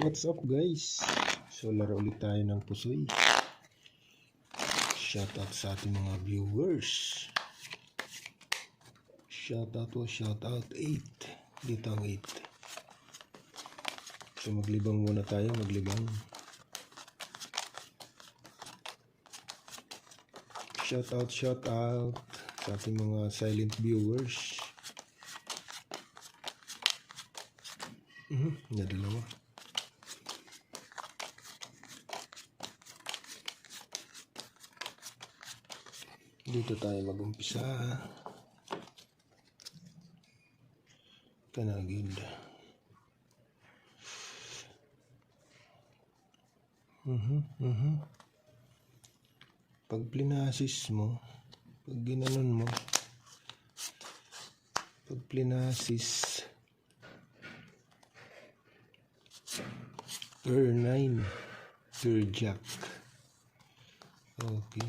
What's up guys? So laro ulit tayo ng pusoy. Shoutout sa ating mga viewers. Shoutout 8. Dito ang 8. So maglibang muna tayo, Shoutout sa ating mga silent viewers. Dalawa. Dito tayo mag-umpisa. Kanagid. Pag plinasis mo, pag ginanon mo, pag plinasis per 9 per jack. Okay.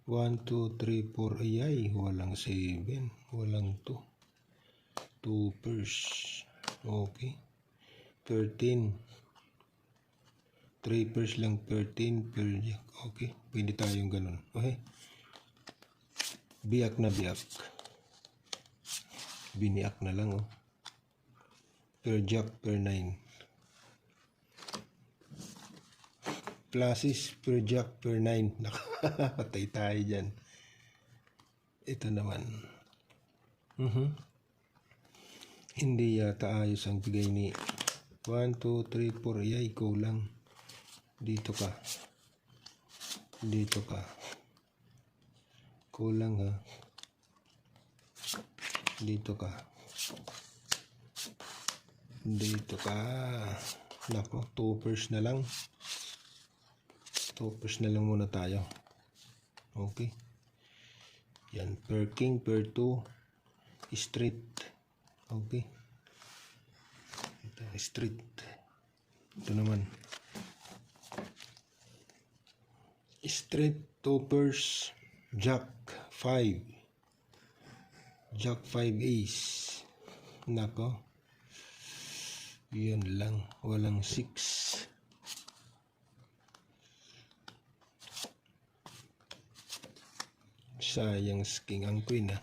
1, 2, 3, 4. Ayay, walang 7, walang 2. 2 pairs. Okay. 13. 3 pairs lang, 13 per jack. Okay. Pwede tayong ganun. Okay. Biyak na biyak. Biniak na lang, oh. Per jack, per 9. Pluses per jack per 9. Nakapatay tayo dyan. Ito naman. Hindi yata ayos ang bigay ni 1, 2, 3, 4. Yay, kulang. Dito ka. Dito ka. Kulang ha. Dito ka. Dito ka. Nako, 2 pairs na lang. 2 pairs na lang muna tayo. Okay. Yan, per king, per 2, straight. Okay. Ito, straight. Ito naman. Straight, 2 pairs, jack 5. Jack 5 ace. Nako. Yan lang. Walang 6. Sayang king ang queen ha.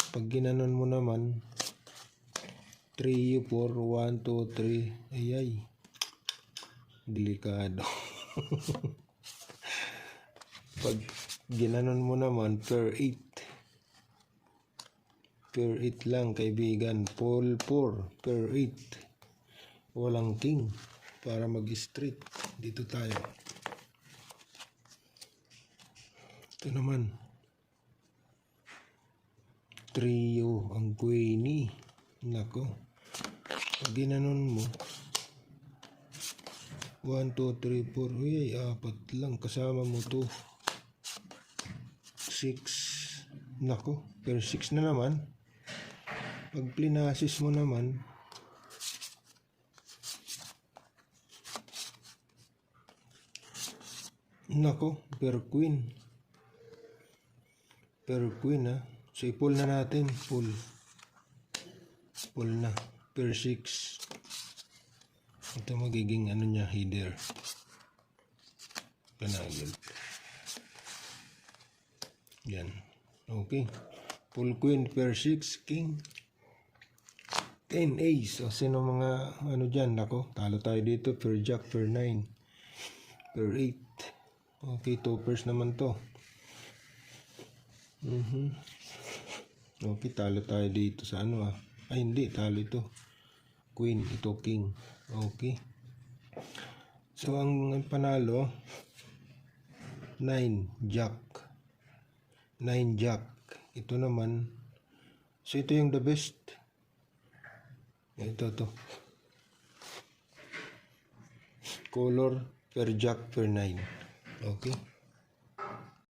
Pag ginanon mo naman 3, 4, 1, 2, 3. Ayay. Delikado. Pag ginanon mo naman per 8. Per 8 lang kaibigan. Paul 4 per 8. Walang king para mag-street. Dito tayo. Ito naman. Trio ang queenie. Nako. Pag ginanon mo 1, 2, 3, 4. Uy, 4 lang. Kasama mo to 6. Nako. Per 6 na naman. Pag plinasis mo naman nako. Per queen. Per queen ha. So, i-pull na natin. Pull na. Per 6. Ito magiging ano niya, header. Kanagil. Yan. Okay. Full queen per 6. King. 10 ace. O, sino mga ano dyan? Nako, talo tayo dito. Per jack, per 9. Per 8. Okay, 2 pairs naman to. Okay, talo tayo dito sa ano ah. Ay, hindi. Talo ito. Queen. Ito, king. Okay. So, ang panalo 9 jack. 9 jack. Ito naman. So, ito yung the best. Ito to. Color per jack per 9. Okay.